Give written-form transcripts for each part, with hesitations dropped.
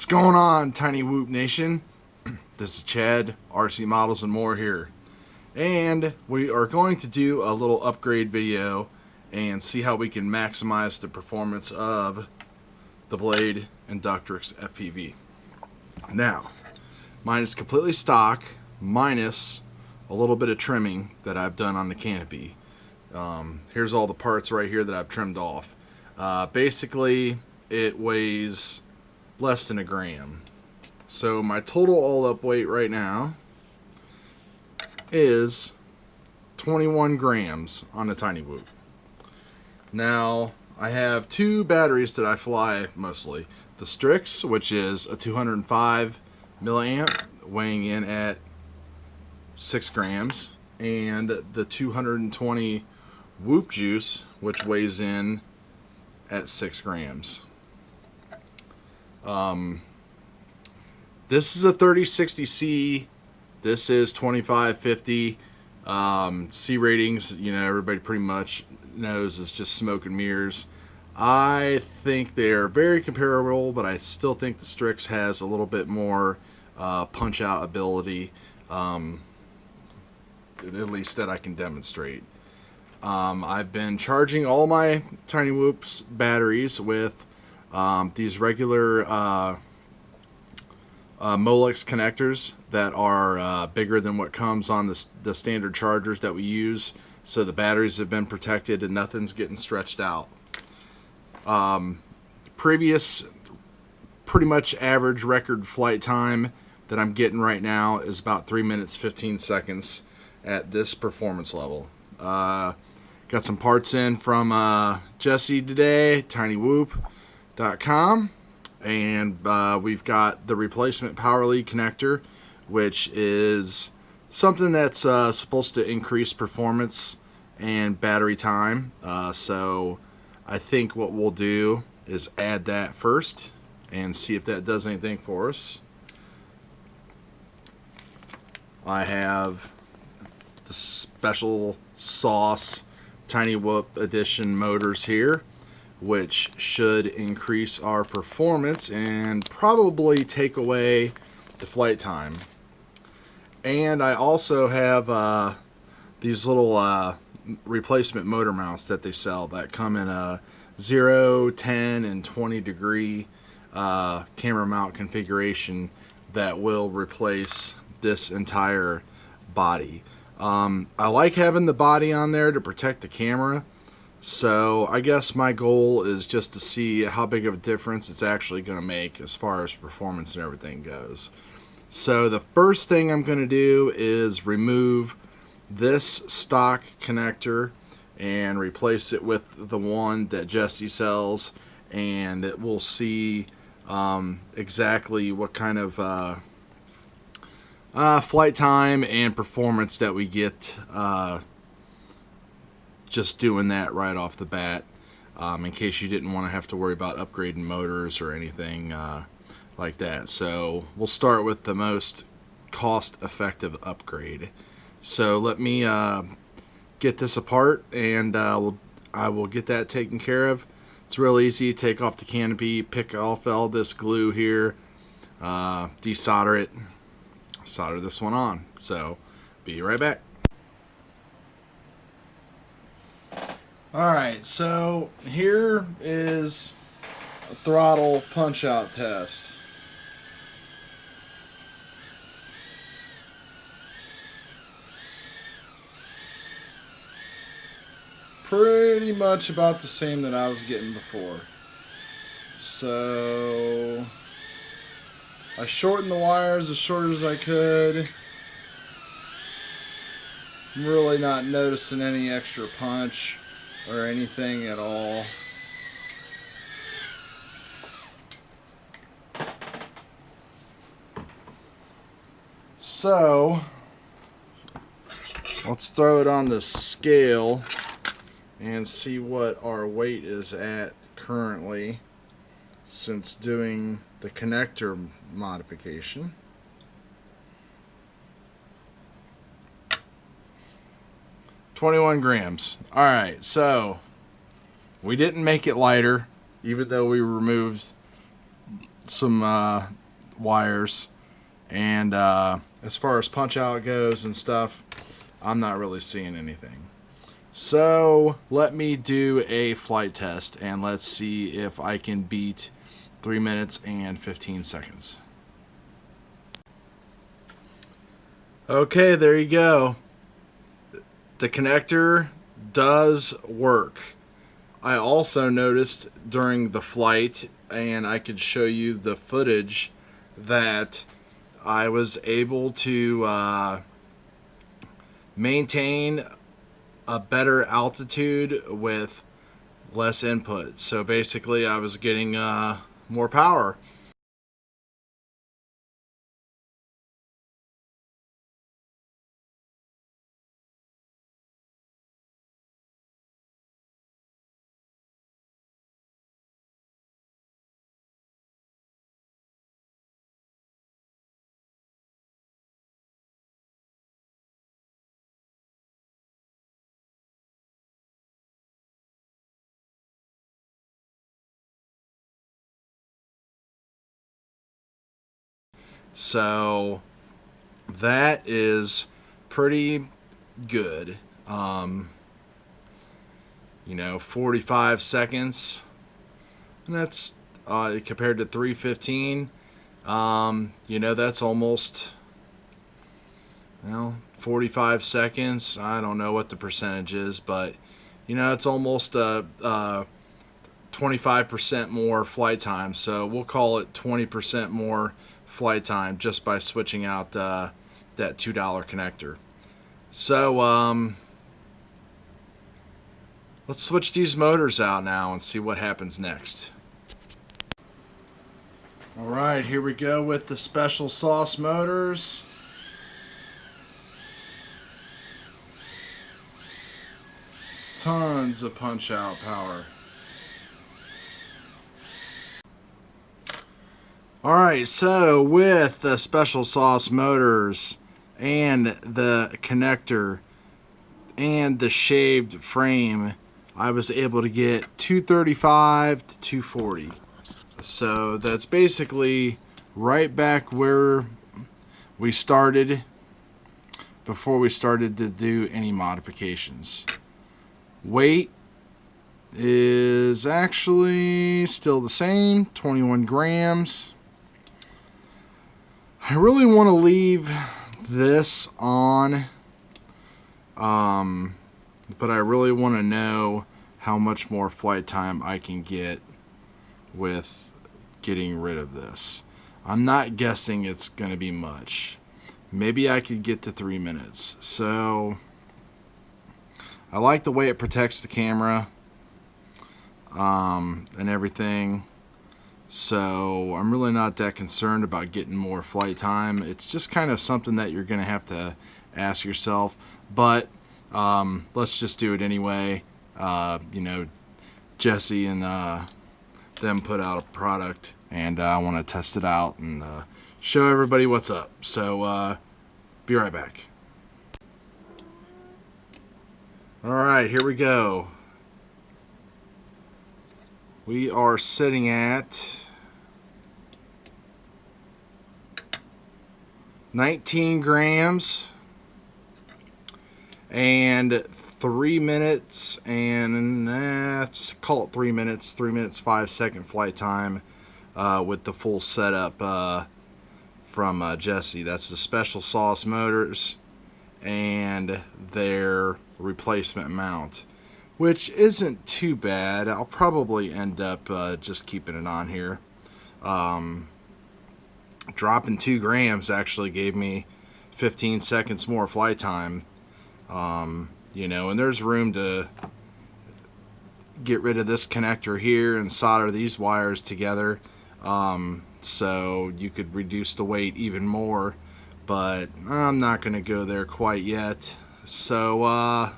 What's going on, Tiny Whoop Nation? This is Chad, RC Models and More here. And we are going to do a little upgrade video and see how we can maximize the performance of the Blade Inductrix FPV. Now, mine is completely stock, minus a little bit of trimming that I've done on the canopy. Here's all the parts right here that I've trimmed off. Basically, it weighs less than a gram. So my total all-up weight right now is 21 grams on the Tiny Whoop. Now, I have two batteries that I fly mostly. The Strix, which is a 205 milliamp, weighing in at 6 grams, and the 220 Whoop Juice, which weighs in at 6 grams. This is a 3060C. This is 2550. C ratings, you know, everybody pretty much knows is just smoke and mirrors. I think they're very comparable, but I still think the Strix has a little bit more punch out ability, at least that I can demonstrate. I've been charging all my Tiny Whoops batteries with these regular Molex connectors that are bigger than what comes on the standard chargers that we use, so the batteries have been protected and nothing's getting stretched out. Previous pretty much average record flight time that I'm getting right now is about 3 minutes 15 seconds at this performance level. Got some parts in from Jesse today, tinywhoop.com, and we've got the replacement power lead connector, which is something that's supposed to increase performance and battery time. So I think what we'll do is add that first and see if that does anything for us. I have the special sauce Tiny Whoop edition motors here, which should increase our performance and probably take away the flight time. And I also have these little replacement motor mounts that they sell that come in a 0, 10, and 20 degree camera mount configuration that will replace this entire body. I like having the body on there to protect the camera, so I guess my goal is just to see how big of a difference it's actually going to make as far as performance and everything goes. So the first thing I'm going to do is remove this stock connector and replace it with the one that Jesse sells, and we'll see exactly what kind of flight time and performance that we get just doing that right off the bat, in case you didn't want to have to worry about upgrading motors or anything like that. So we'll start with the most cost-effective upgrade. So let me get this apart, and I will get that taken care of. It's real easy. Take off the canopy, pick off all this glue here, desolder it, solder this one on. So be right back. Alright, so here is a throttle punch out test. Pretty much about the same that I was getting before. So I shortened the wires as short as I could. I'm really not noticing any extra punch or anything at all. So let's throw it on the scale and see what our weight is at currently since doing the connector modification. $21 grams. Alright, so we didn't make it lighter, even though we removed some wires, and as far as punch out goes and stuff, I'm not really seeing anything. So let me do a flight test and let's see if I can beat 3 minutes and 15 seconds. Okay, there you go. The connector does work. I also noticed during the flight, and I could show you the footage, that I was able to maintain a better altitude with less input. So basically I was getting more power. So that is pretty good. You know, 45 seconds, and that's compared to 3:15. You know, that's almost, well, 45 seconds. I don't know what the percentage is, but you know, it's almost 25% more flight time. So we'll call it 20% more flight time just by switching out that $2 connector. So let's switch these motors out now and see what happens next. Alright, here we go with the special sauce motors. Tons of punch out power. Alright, so with the special sauce motors and the connector and the shaved frame, I was able to get 235 to 240. So that's basically right back where we started before we started to do any modifications. Weight is actually still the same, 21 grams. I really want to leave this on, but I really want to know how much more flight time I can get with getting rid of this. I'm not guessing it's going to be much. Maybe I could get to 3 minutes. So I like the way it protects the camera and everything. So I'm really not that concerned about getting more flight time. It's just kind of something that you're going to have to ask yourself. But let's just do it anyway. You know, Jesse and them put out a product, and I want to test it out and show everybody what's up. So be right back. Alright, here we go. We are sitting at 19 grams and 3 minutes and let's call it 3 minutes, 3 minutes 5 second flight time with the full setup from Jesse. That's the special sauce motors and their replacement mount, which isn't too bad. I'll probably end up just keeping it on here. Dropping 2 grams actually gave me 15 seconds more flight time. You know, and there's room to get rid of this connector here and solder these wires together, so you could reduce the weight even more, but I'm not going to go there quite yet. So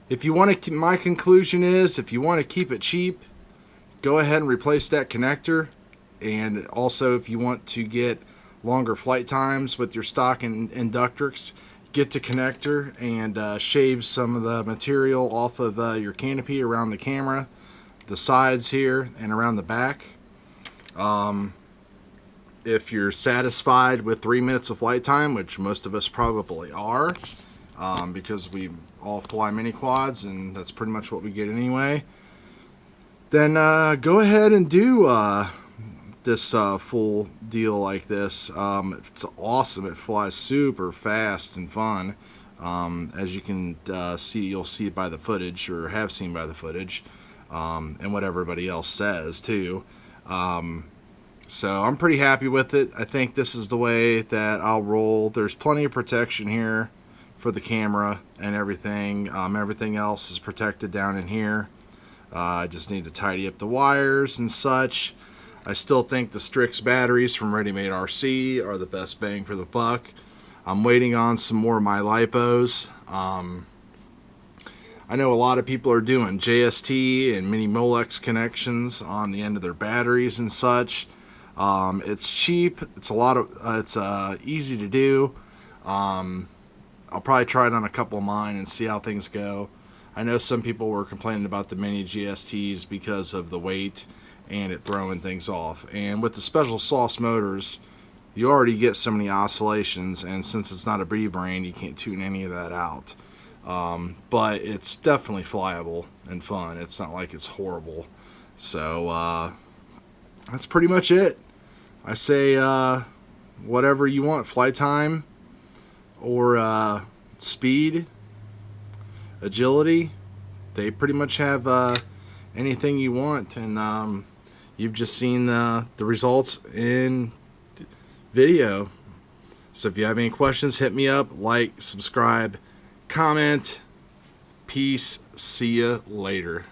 if you want to, my conclusion is, if you want to keep it cheap, go ahead and replace that connector. And also, if you want to get longer flight times with your stock Inductrix, get the connector and shave some of the material off of your canopy around the camera, the sides here, and around the back. If you're satisfied with 3 minutes of flight time, which most of us probably are, because we all fly mini quads and that's pretty much what we get anyway, then go ahead and do this full deal like this. It's awesome. It flies super fast and fun. As you can see, you'll see it by the footage, or have seen by the footage, and what everybody else says too. So I'm pretty happy with it. I think this is the way that I'll roll. There's plenty of protection here for the camera and everything. Everything else is protected down in here. I just need to tidy up the wires and such. I still think the Strix batteries from Ready Made RC are the best bang for the buck. I'm waiting on some more of my lipos. I know a lot of people are doing JST and mini Molex connections on the end of their batteries and such. It's cheap. It's easy to do. I'll probably try it on a couple of mine and see how things go. I know some people were complaining about the mini GSTs because of the weight and it throwing things off. And with the special sauce motors, you already get so many oscillations, and since it's not a B brand, you can't tune any of that out. But it's definitely flyable and fun. It's not like it's horrible. So that's pretty much it. I say whatever you want, flight time or speed, agility, they pretty much have anything you want, and you've just seen the results in video. So if you have any questions, hit me up, like, subscribe, comment. Peace. See ya later.